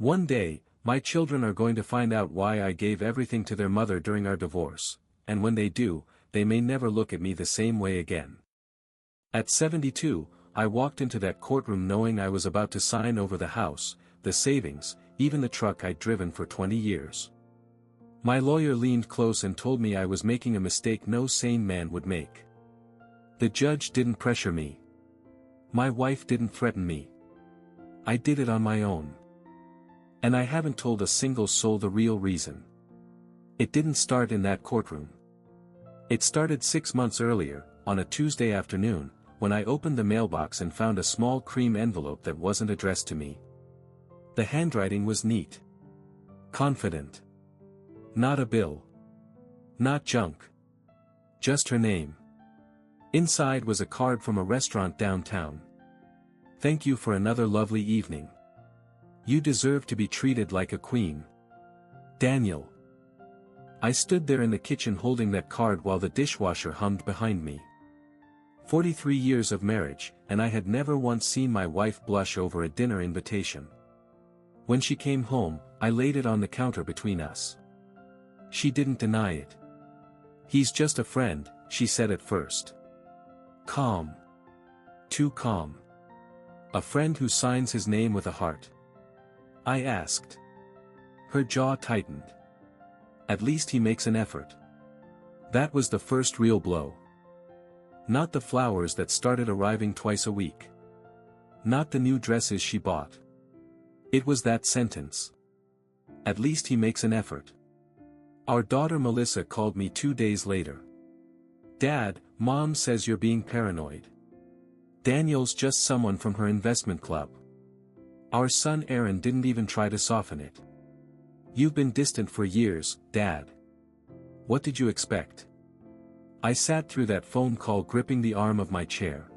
One day, my children are going to find out why I gave everything to their mother during our divorce, and when they do, they may never look at me the same way again. At 72, I walked into that courtroom knowing I was about to sign over the house, the savings, even the truck I'd driven for 20 years. My lawyer leaned close and told me I was making a mistake no sane man would make. The judge didn't pressure me. My wife didn't threaten me. I did it on my own. And I haven't told a single soul the real reason. It didn't start in that courtroom. It started 6 months earlier, on a Tuesday afternoon, when I opened the mailbox and found a small cream envelope that wasn't addressed to me. The handwriting was neat. Confident. Not a bill. Not junk. Just her name. Inside was a card from a restaurant downtown. Thank you for another lovely evening. You deserve to be treated like a queen. Daniel. I stood there in the kitchen holding that card while the dishwasher hummed behind me. 43 years of marriage, and I had never once seen my wife blush over a dinner invitation. When she came home, I laid it on the counter between us. She didn't deny it. He's just a friend, she said at first. Calm. Too calm. A friend who signs his name with a heart. I asked. Her jaw tightened. At least he makes an effort. That was the first real blow. Not the flowers that started arriving twice a week. Not the new dresses she bought. It was that sentence. At least he makes an effort. Our daughter Melissa called me 2 days later. Dad, Mom says you're being paranoid. Daniel's just someone from her investment club. Our son Aaron didn't even try to soften it. You've been distant for years, Dad. What did you expect? I sat through that phone call gripping the arm of my chair.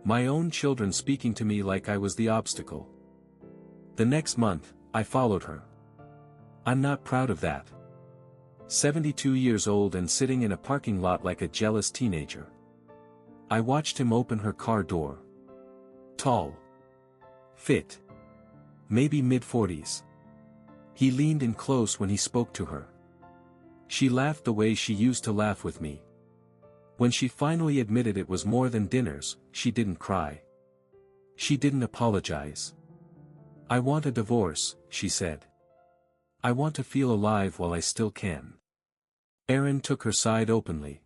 My own children speaking to me like I was the obstacle. The next month, I followed her. I'm not proud of that. 72 years old and sitting in a parking lot like a jealous teenager. I watched him open her car door. Tall. Fit. Maybe mid-40s. He leaned in close when he spoke to her. She laughed the way she used to laugh with me. When she finally admitted it was more than dinners, she didn't cry. She didn't apologize. I want a divorce, she said. I want to feel alive while I still can. Aaron took her side openly.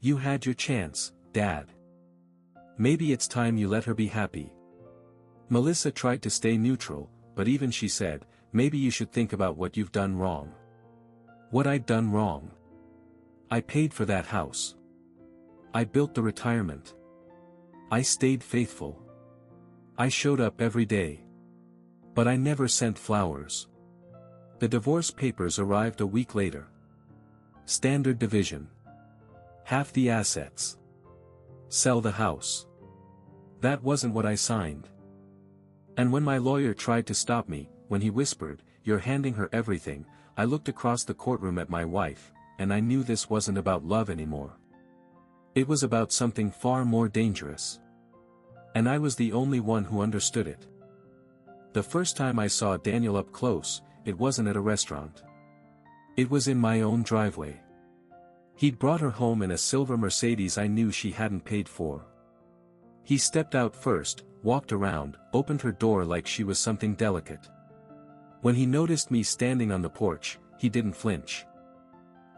You had your chance, Dad. Maybe it's time you let her be happy. Melissa tried to stay neutral, but even she said, maybe you should think about what you've done wrong. What I'd done wrong. I paid for that house. I built the retirement. I stayed faithful. I showed up every day. But I never sent flowers. The divorce papers arrived a week later. Standard division. Half the assets. Sell the house. That wasn't what I signed. And when my lawyer tried to stop me, when he whispered, "You're handing her everything," I looked across the courtroom at my wife, and I knew this wasn't about love anymore. It was about something far more dangerous. And I was the only one who understood it. The first time I saw Daniel up close, it wasn't at a restaurant. It was in my own driveway. He'd brought her home in a silver Mercedes I knew she hadn't paid for. He stepped out first, walked around, opened her door like she was something delicate. When he noticed me standing on the porch, he didn't flinch.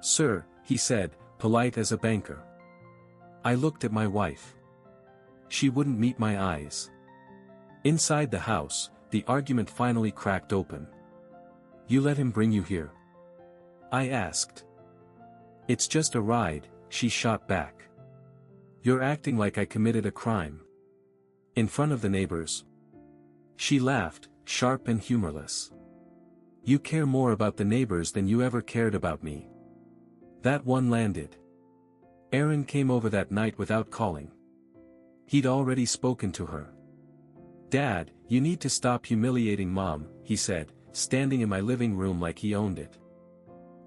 "Sir," he said, polite as a banker. I looked at my wife. She wouldn't meet my eyes. Inside the house, the argument finally cracked open. "You let him bring you here?" I asked. "It's just a ride," she shot back. "You're acting like I committed a crime. In front of the neighbors." She laughed, sharp and humorless. "You care more about the neighbors than you ever cared about me." That one landed. Aaron came over that night without calling. He'd already spoken to her. "Dad, you need to stop humiliating Mom," he said, standing in my living room like he owned it.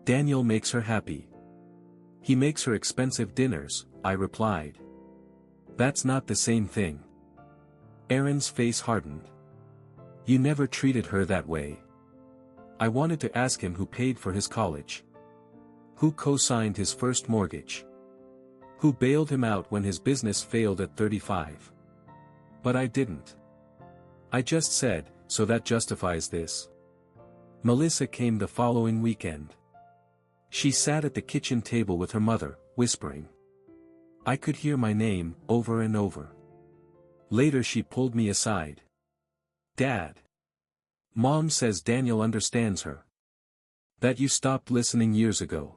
"Daniel makes her happy. He makes her expensive dinners," I replied. "That's not the same thing." Aaron's face hardened. You never treated her that way. I wanted to ask him who paid for his college. Who co-signed his first mortgage? Who bailed him out when his business failed at 35? But I didn't. I just said, so that justifies this. Melissa came the following weekend. She sat at the kitchen table with her mother, whispering. I could hear my name, over and over. Later she pulled me aside. Dad. Mom says Daniel understands her. That you stopped listening years ago.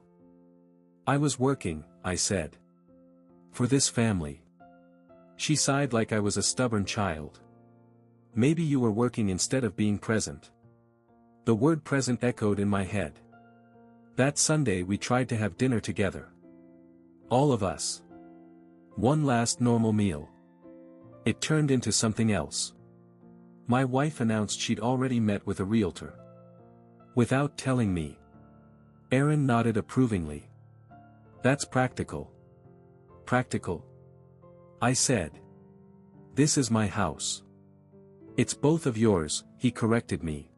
I was working, I said. For this family. She sighed like I was a stubborn child. Maybe you were working instead of being present. The word present echoed in my head. That Sunday we tried to have dinner together. All of us. One last normal meal. It turned into something else. My wife announced she'd already met with a realtor. Without telling me. Aaron nodded approvingly. That's practical. Practical? I said. This is my house. It's both of yours, he corrected me.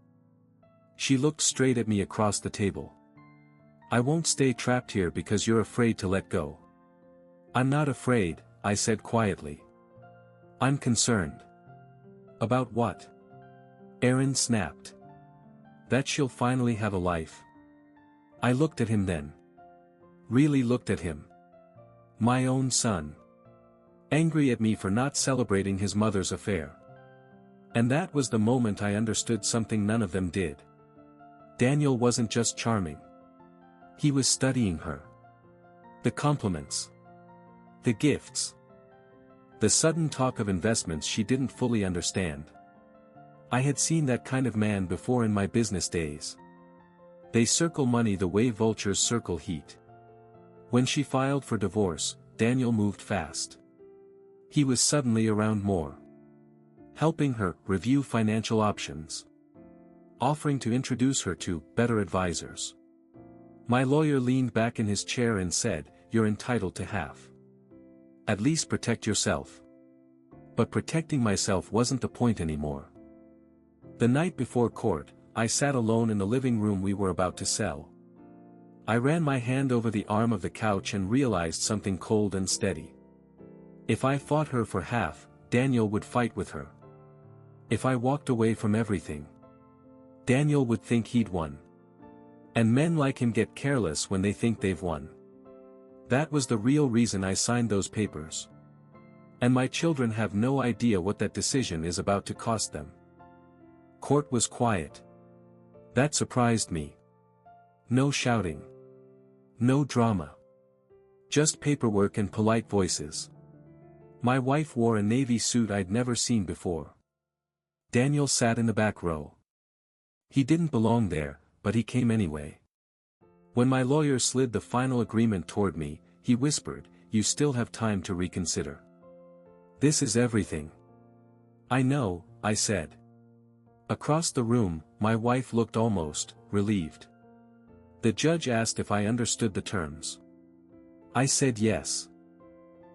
She looked straight at me across the table. I won't stay trapped here because you're afraid to let go. I'm not afraid, I said quietly. I'm concerned. About what? Aaron snapped. That she'll finally have a life. I looked at him then. Really looked at him. My own son. Angry at me for not celebrating his mother's affair. And that was the moment I understood something none of them did. Daniel wasn't just charming. He was studying her. The compliments. The gifts. The sudden talk of investments she didn't fully understand. I had seen that kind of man before in my business days. They circle money the way vultures circle heat. When she filed for divorce, Daniel moved fast. He was suddenly around more. Helping her review financial options. Offering to introduce her to better advisors. My lawyer leaned back in his chair and said, "You're entitled to half. At least protect yourself." But protecting myself wasn't the point anymore. The night before court, I sat alone in the living room we were about to sell. I ran my hand over the arm of the couch and realized something cold and steady. If I fought her for half, Daniel would fight with her. If I walked away from everything, Daniel would think he'd won. And men like him get careless when they think they've won. That was the real reason I signed those papers. And my children have no idea what that decision is about to cost them. Court was quiet. That surprised me. No shouting. No drama. Just paperwork and polite voices. My wife wore a navy suit I'd never seen before. Daniel sat in the back row. He didn't belong there, but he came anyway. When my lawyer slid the final agreement toward me, he whispered, "You still have time to reconsider. This is everything." "I know," I said. Across the room, my wife looked almost relieved. The judge asked if I understood the terms. I said yes.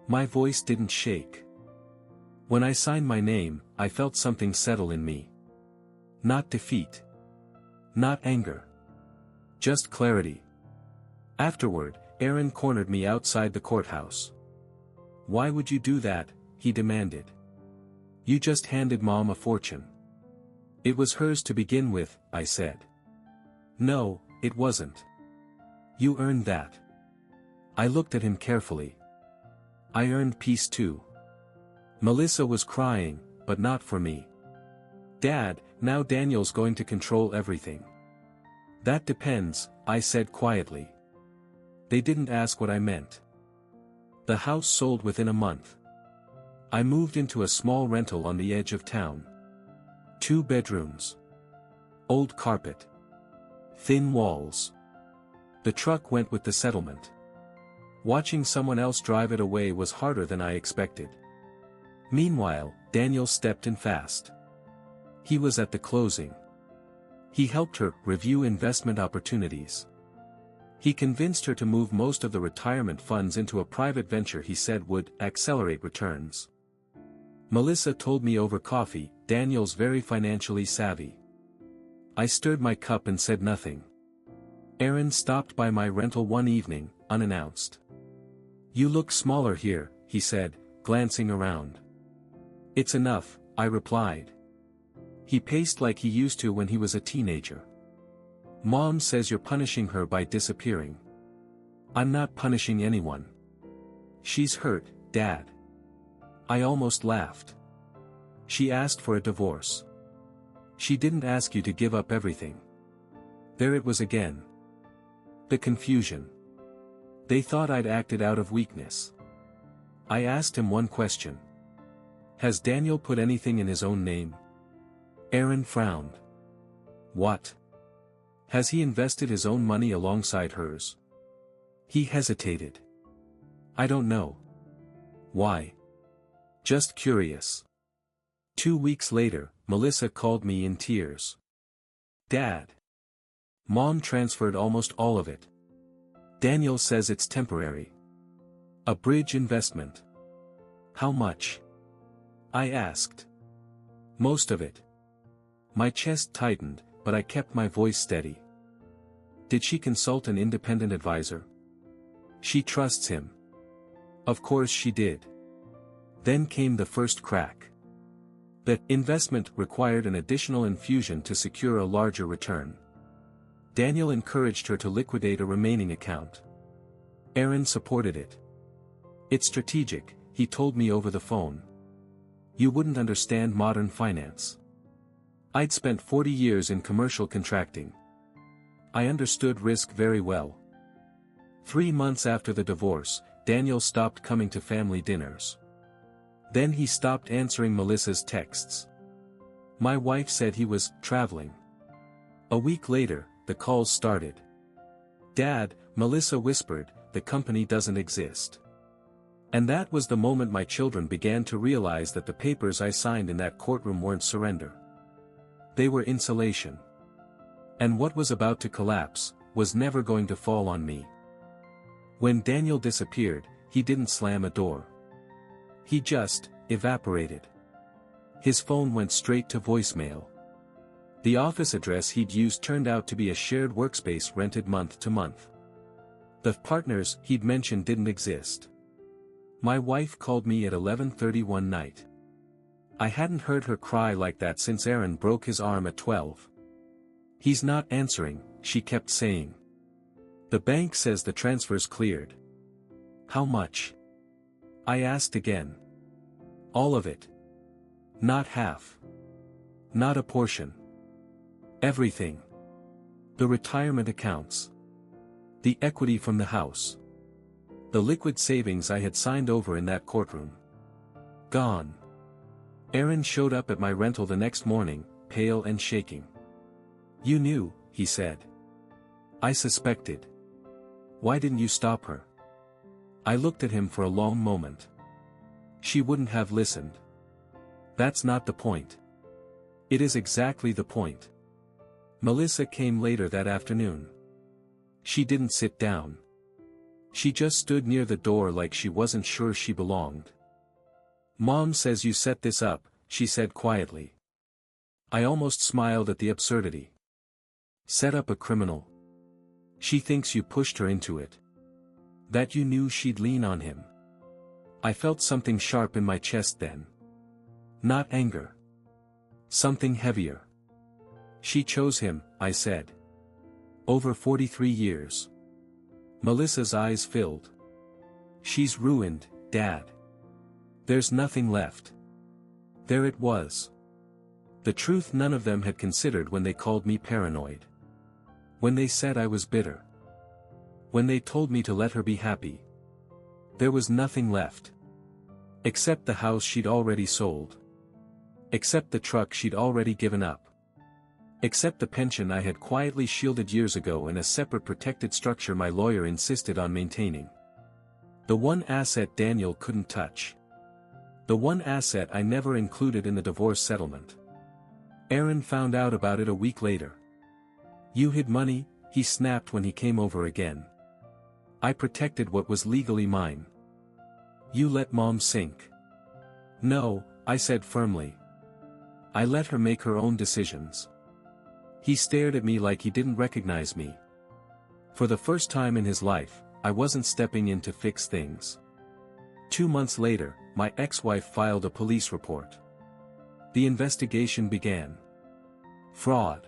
My voice didn't shake. When I signed my name, I felt something settle in me. Not defeat. Not anger. Just clarity. Afterward, Aaron cornered me outside the courthouse. "Why would you do that?" he demanded. "You just handed Mom a fortune." "It was hers to begin with," I said. "No, it wasn't. You earned that." I looked at him carefully. "I earned peace too." Melissa was crying, but not for me. "Dad, now Daniel's going to control everything." "That depends," I said quietly. They didn't ask what I meant. The house sold within a month. I moved into a small rental on the edge of town. 2 bedrooms. Old carpet. Thin walls. The truck went with the settlement. Watching someone else drive it away was harder than I expected. Meanwhile, Daniel stepped in fast. He was at the closing. He helped her review investment opportunities. He convinced her to move most of the retirement funds into a private venture he said would accelerate returns. Melissa told me over coffee, Daniel's very financially savvy. I stirred my cup and said nothing. Aaron stopped by my rental one evening, unannounced. "You look smaller here," he said, glancing around. "It's enough," I replied. He paced like he used to when he was a teenager. "Mom says you're punishing her by disappearing." "I'm not punishing anyone. She's hurt, Dad." I almost laughed. "She asked for a divorce. She didn't ask you to give up everything." There it was again. The confusion. They thought I'd acted out of weakness. I asked him one question. "Has Daniel put anything in his own name?" Aaron frowned. "What? Has he invested his own money alongside hers?" He hesitated. "I don't know." "Why?" "Just curious." 2 weeks later, Melissa called me in tears. "Dad. Mom transferred almost all of it. Daniel says it's temporary. A bridge investment." "How much?" I asked. "Most of it." My chest tightened, but I kept my voice steady. "Did she consult an independent advisor?" "She trusts him." "Of course she did." Then came the first crack. The investment required an additional infusion to secure a larger return. Daniel encouraged her to liquidate a remaining account. Aaron supported it. "It's strategic," he told me over the phone. "You wouldn't understand modern finance." I'd spent 40 years in commercial contracting. I understood risk very well. 3 months after the divorce, Daniel stopped coming to family dinners. Then he stopped answering Melissa's texts. My wife said he was traveling. A week later, the calls started. "Dad," Melissa whispered, "the company doesn't exist." And that was the moment my children began to realize that the papers I signed in that courtroom weren't surrender. They were insulation. And what was about to collapse, was never going to fall on me. When Daniel disappeared, he didn't slam a door. He just evaporated. His phone went straight to voicemail. The office address he'd used turned out to be a shared workspace rented month to month. The partners he'd mentioned didn't exist. My wife called me at 11:30 one night. I hadn't heard her cry like that since Aaron broke his arm at 12. "He's not answering," she kept saying. "The bank says the transfer's cleared." "How much?" I asked again. "All of it. Not half. Not a portion. Everything. The retirement accounts. The equity from the house. The liquid savings I had signed over in that courtroom. Gone." Aaron showed up at my rental the next morning, pale and shaking. "You knew," he said. "I suspected. Why didn't you stop her?" I looked at him for a long moment. "She wouldn't have listened." "That's not the point." "It is exactly the point." Melissa came later that afternoon. She didn't sit down. She just stood near the door like she wasn't sure she belonged. "Mom says you set this up," she said quietly. I almost smiled at the absurdity. "Set up a criminal? She thinks you pushed her into it. That you knew she'd lean on him." I felt something sharp in my chest then. Not anger. Something heavier. "She chose him," I said. "Over 43 years. Melissa's eyes filled. "She's ruined, Dad. There's nothing left." There it was. The truth none of them had considered when they called me paranoid. When they said I was bitter. When they told me to let her be happy. There was nothing left. Except the house she'd already sold. Except the truck she'd already given up. Except the pension I had quietly shielded years ago in a separate protected structure my lawyer insisted on maintaining. The one asset Daniel couldn't touch. The one asset I never included in the divorce settlement. Aaron found out about it a week later. "You hid money," he snapped when he came over again. "I protected what was legally mine." "You let Mom sink." "No," I said firmly. I let her make her own decisions. He stared at me like he didn't recognize me. For the first time in his life, I wasn't stepping in to fix things. 2 months later, my ex-wife filed a police report. The investigation began. Fraud.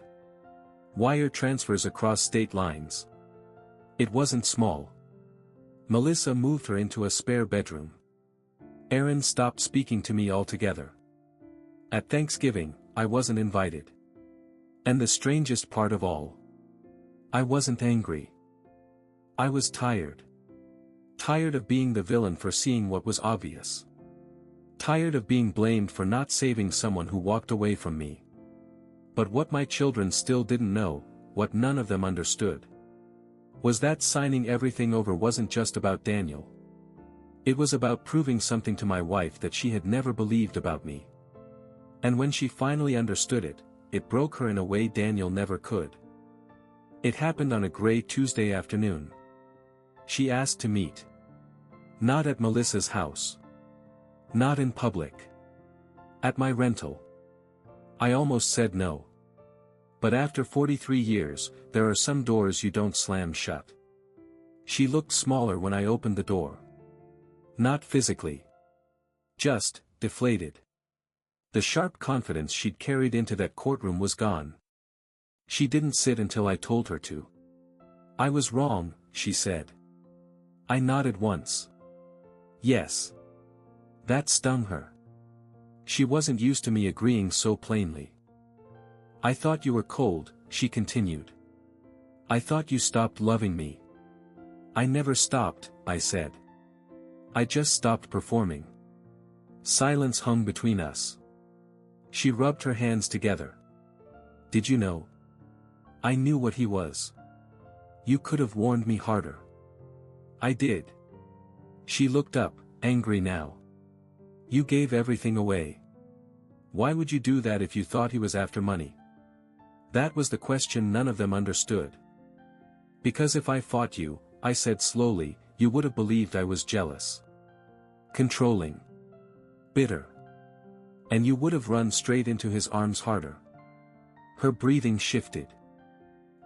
Wire transfers across state lines. It wasn't small. Melissa moved her into a spare bedroom. Aaron stopped speaking to me altogether. At Thanksgiving, I wasn't invited. And the strangest part of all, I wasn't angry. I was tired. Tired of being the villain for seeing what was obvious. Tired of being blamed for not saving someone who walked away from me. But what my children still didn't know, what none of them understood, was that signing everything over wasn't just about Daniel. It was about proving something to my wife that she had never believed about me. And when she finally understood it, it broke her in a way Daniel never could. It happened on a gray Tuesday afternoon. She asked to meet. Not at Melissa's house. Not in public. At my rental. I almost said no. But after 43 years, there are some doors you don't slam shut. She looked smaller when I opened the door. Not physically. Just, deflated. The sharp confidence she'd carried into that courtroom was gone. She didn't sit until I told her to. I was wrong, she said. I nodded once. Yes. That stung her. She wasn't used to me agreeing so plainly. I thought you were cold, she continued. I thought you stopped loving me. I never stopped, I said. I just stopped performing. Silence hung between us. She rubbed her hands together. Did you know? I knew what he was. You could have warned me harder. I did. She looked up, angry now. You gave everything away. Why would you do that if you thought he was after money? That was the question none of them understood. Because if I fought you, I said slowly, you would have believed I was jealous. Controlling. Bitter. And you would have run straight into his arms harder. Her breathing shifted.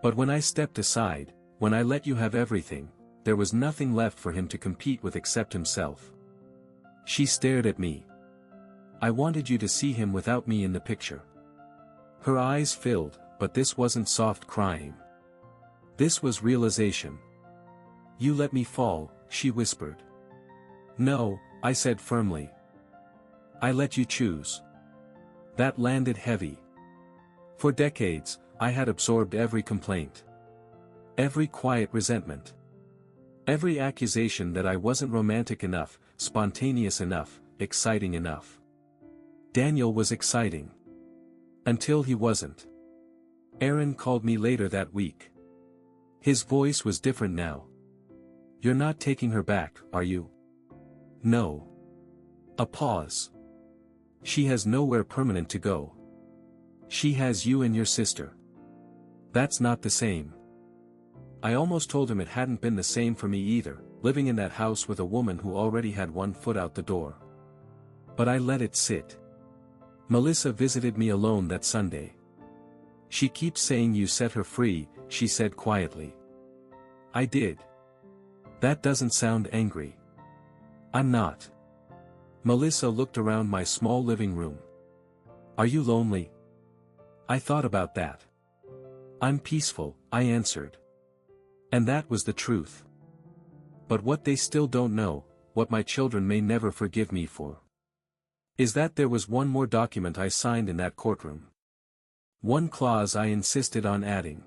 But when I stepped aside, when I let you have everything, there was nothing left for him to compete with except himself. She stared at me. I wanted you to see him without me in the picture. Her eyes filled, but this wasn't soft crying. This was realization. You let me fall, she whispered. No, I said firmly. I let you choose. That landed heavy. For decades, I had absorbed every complaint. Every quiet resentment. Every accusation that I wasn't romantic enough, spontaneous enough, exciting enough. Daniel was exciting. Until he wasn't. Aaron called me later that week. His voice was different now. You're not taking her back, are you? No. A pause. She has nowhere permanent to go. She has you and your sister. That's not the same. I almost told him it hadn't been the same for me either, living in that house with a woman who already had one foot out the door. But I let it sit. Melissa visited me alone that Sunday. She keeps saying you set her free, she said quietly. I did. That doesn't sound angry. I'm not. Melissa looked around my small living room. Are you lonely? I thought about that. I'm peaceful, I answered. And that was the truth. But what they still don't know, what my children may never forgive me for, is that there was one more document I signed in that courtroom. One clause I insisted on adding.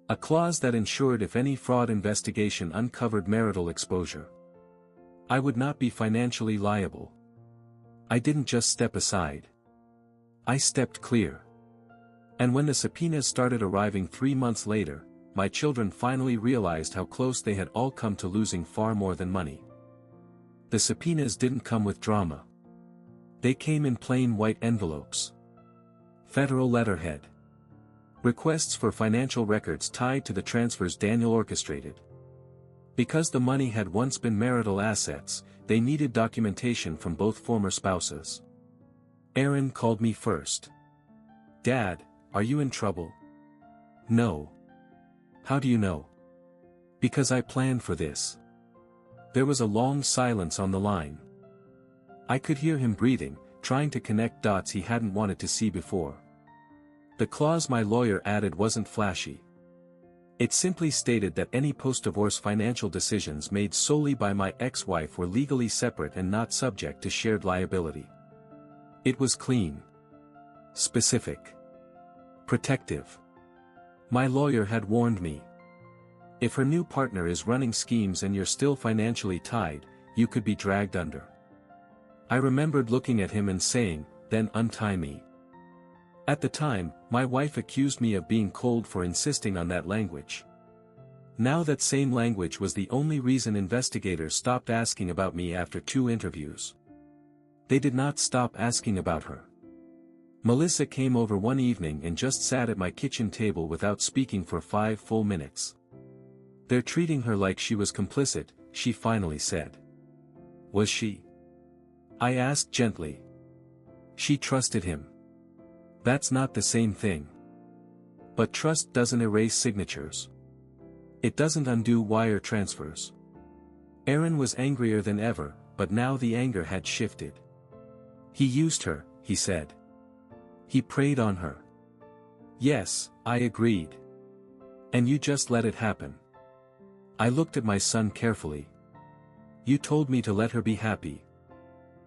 A clause that ensured if any fraud investigation uncovered marital exposure, I would not be financially liable. I didn't just step aside. I stepped clear. And when the subpoenas started arriving 3 months later, my children finally realized how close they had all come to losing far more than money. The subpoenas didn't come with drama. They came in plain white envelopes. Federal letterhead. Requests for financial records tied to the transfers Daniel orchestrated. Because the money had once been marital assets, they needed documentation from both former spouses. Aaron called me first. Dad, are you in trouble? No. How do you know? Because I planned for this. There was a long silence on the line. I could hear him breathing, trying to connect dots he hadn't wanted to see before. The clause my lawyer added wasn't flashy. It simply stated that any post-divorce financial decisions made solely by my ex-wife were legally separate and not subject to shared liability. It was clean. Specific. Protective. My lawyer had warned me. If her new partner is running schemes and you're still financially tied, you could be dragged under. I remembered looking at him and saying, then untie me. At the time, my wife accused me of being cold for insisting on that language. Now that same language was the only reason investigators stopped asking about me after 2 interviews. They did not stop asking about her. Melissa came over one evening and just sat at my kitchen table without speaking for 5 full minutes. They're treating her like she was complicit, she finally said. Was she? I asked gently. She trusted him. That's not the same thing. But trust doesn't erase signatures. It doesn't undo wire transfers. Aaron was angrier than ever, but now the anger had shifted. He used her, he said. He preyed on her. Yes, I agreed. And you just let it happen. I looked at my son carefully. You told me to let her be happy.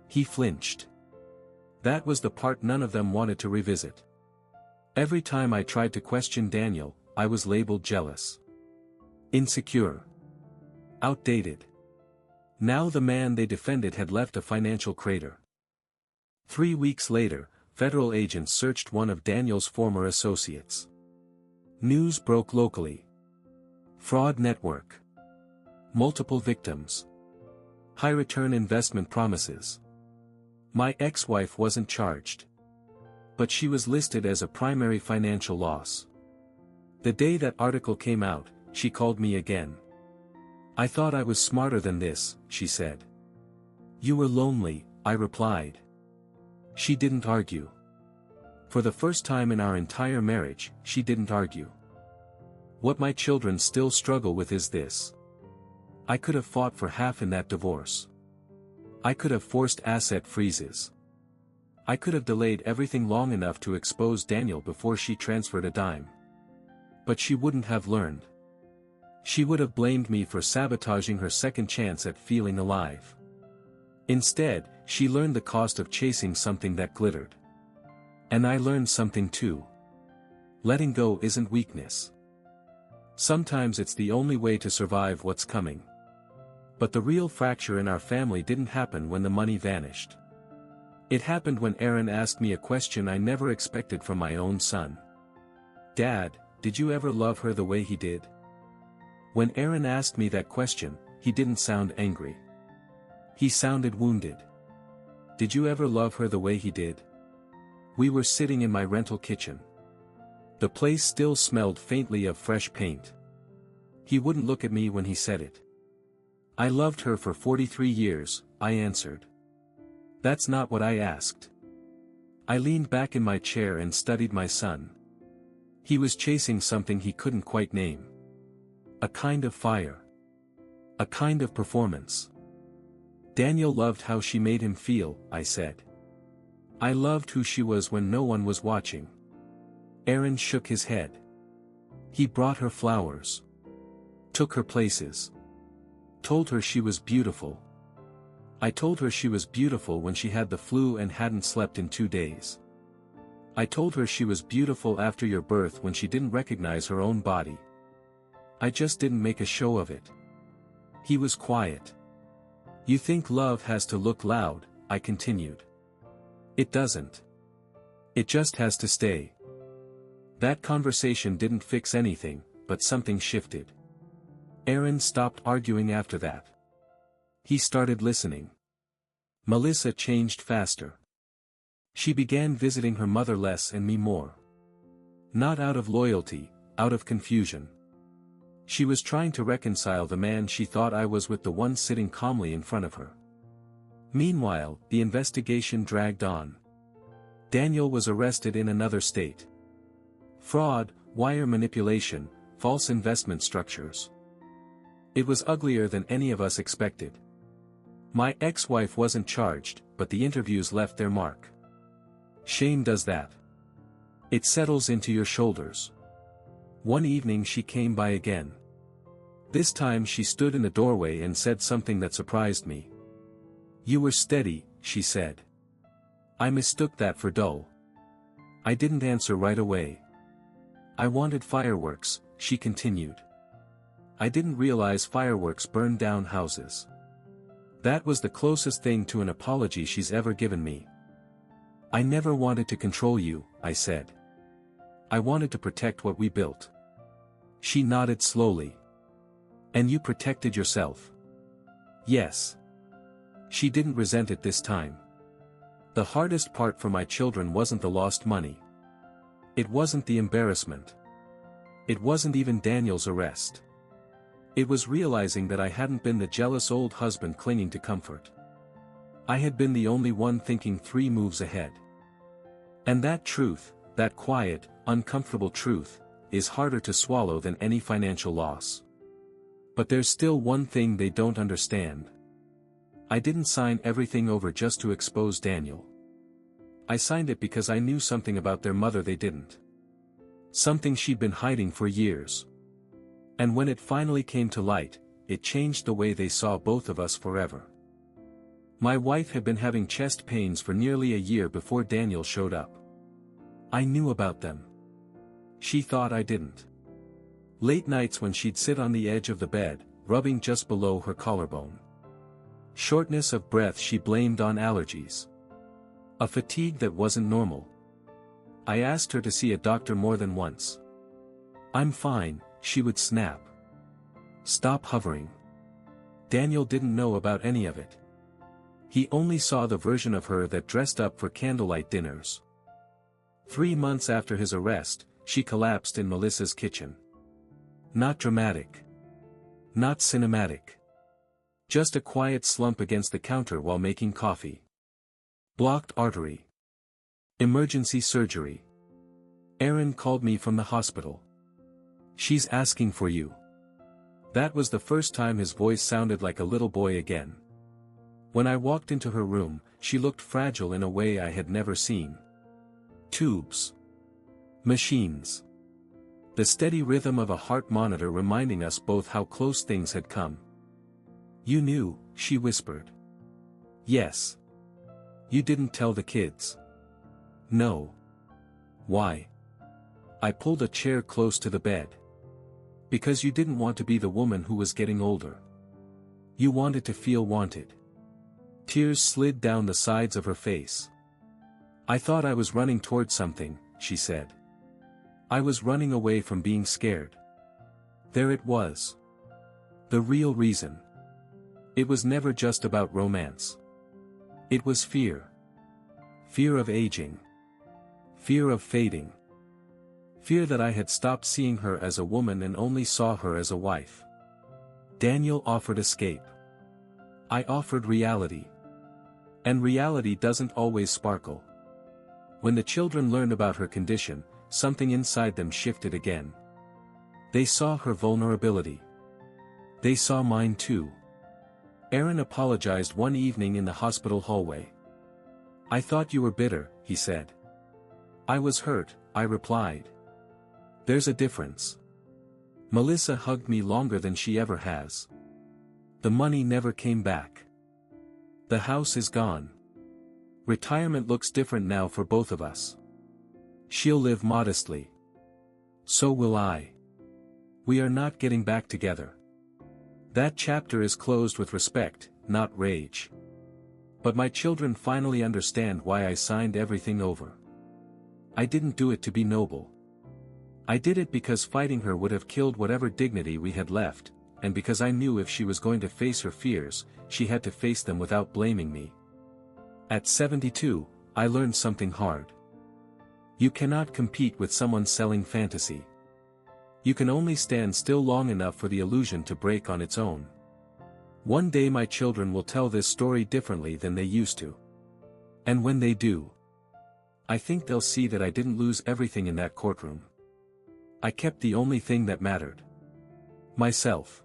He flinched. That was the part none of them wanted to revisit. Every time I tried to question Daniel, I was labeled jealous. Insecure. Outdated. Now the man they defended had left a financial crater. 3 weeks later, federal agents searched one of Daniel's former associates. News broke locally. Fraud network. Multiple victims. High-return investment promises. My ex-wife wasn't charged. But she was listed as a primary financial loss. The day that article came out, she called me again. I thought I was smarter than this, she said. You were lonely, I replied. She didn't argue. For the first time in our entire marriage, she didn't argue. What my children still struggle with is this. I could have fought for half in that divorce. I could have forced asset freezes. I could have delayed everything long enough to expose Daniel before she transferred a dime. But she wouldn't have learned. She would have blamed me for sabotaging her second chance at feeling alive. Instead, she learned the cost of chasing something that glittered. And I learned something too. Letting go isn't weakness. Sometimes it's the only way to survive what's coming. But the real fracture in our family didn't happen when the money vanished. It happened when Aaron asked me a question I never expected from my own son. Dad, did you ever love her the way he did? When Aaron asked me that question, he didn't sound angry. He sounded wounded. Did you ever love her the way he did? We were sitting in my rental kitchen. The place still smelled faintly of fresh paint. He wouldn't look at me when he said it. I loved her for 43 years, I answered. That's not what I asked. I leaned back in my chair and studied my son. He was chasing something he couldn't quite name. A kind of fire. A kind of performance. Daniel loved how she made him feel, I said. I loved who she was when no one was watching. Aaron shook his head. He brought her flowers. Took her places. Told her she was beautiful. I told her she was beautiful when she had the flu and hadn't slept in 2 days. I told her she was beautiful after your birth when she didn't recognize her own body. I just didn't make a show of it. He was quiet. You think love has to look loud, I continued. It doesn't. It just has to stay. That conversation didn't fix anything, but something shifted. Aaron stopped arguing after that. He started listening. Melissa changed faster. She began visiting her mother less and me more. Not out of loyalty, out of confusion. She was trying to reconcile the man she thought I was with the one sitting calmly in front of her. Meanwhile, the investigation dragged on. Daniel was arrested in another state. Fraud, wire manipulation, false investment structures. It was uglier than any of us expected. My ex-wife wasn't charged, but the interviews left their mark. Shame does that. It settles into your shoulders. One evening she came by again. This time she stood in the doorway and said something that surprised me. "You were steady," she said. I mistook that for dull. I didn't answer right away. "I wanted fireworks," she continued. I didn't realize fireworks burn down houses. That was the closest thing to an apology she's ever given me. "I never wanted to control you," I said. "I wanted to protect what we built." She nodded slowly. "And you protected yourself?" "Yes." She didn't resent it this time. The hardest part for my children wasn't the lost money. It wasn't the embarrassment. It wasn't even Daniel's arrest. It was realizing that I hadn't been the jealous old husband clinging to comfort. I had been the only one thinking 3 moves ahead. And that truth, that quiet, uncomfortable truth, is harder to swallow than any financial loss. But there's still one thing they don't understand. I didn't sign everything over just to expose Daniel. I signed it because I knew something about their mother they didn't. Something she'd been hiding for years. And when it finally came to light, it changed the way they saw both of us forever. My wife had been having chest pains for nearly a year before Daniel showed up. I knew about them. She thought I didn't. Late nights when she'd sit on the edge of the bed, rubbing just below her collarbone. Shortness of breath she blamed on allergies. A fatigue that wasn't normal. I asked her to see a doctor more than once. "I'm fine," she would snap. "Stop hovering." Daniel didn't know about any of it. He only saw the version of her that dressed up for candlelight dinners. 3 months after his arrest, she collapsed in Melissa's kitchen. Not dramatic. Not cinematic. Just a quiet slump against the counter while making coffee. Blocked artery. Emergency surgery. Aaron called me from the hospital. "She's asking for you." That was the first time his voice sounded like a little boy again. When I walked into her room, she looked fragile in a way I had never seen. Tubes. Machines. The steady rhythm of a heart monitor reminding us both how close things had come. "You knew," she whispered. "Yes." "You didn't tell the kids?" "No." "Why?" I pulled a chair close to the bed. "Because you didn't want to be the woman who was getting older. You wanted to feel wanted." Tears slid down the sides of her face. "I thought I was running toward something," she said. "I was running away from being scared." There it was. The real reason. It was never just about romance. It was fear. Fear of aging. Fear of fading. Fear that I had stopped seeing her as a woman and only saw her as a wife. Daniel offered escape. I offered reality. And reality doesn't always sparkle. When the children learned about her condition, something inside them shifted again. They saw her vulnerability. They saw mine too. Aaron apologized one evening in the hospital hallway. "I thought you were bitter," he said. "I was hurt," I replied. "There's a difference." Melissa hugged me longer than she ever has. The money never came back. The house is gone. Retirement looks different now for both of us. She'll live modestly. So will I. We are not getting back together. That chapter is closed with respect, not rage. But my children finally understand why I signed everything over. I didn't do it to be noble. I did it because fighting her would have killed whatever dignity we had left, and because I knew if she was going to face her fears, she had to face them without blaming me. At 72, I learned something hard. You cannot compete with someone selling fantasy. You can only stand still long enough for the illusion to break on its own. One day my children will tell this story differently than they used to. And when they do, I think they'll see that I didn't lose everything in that courtroom. I kept the only thing that mattered. Myself.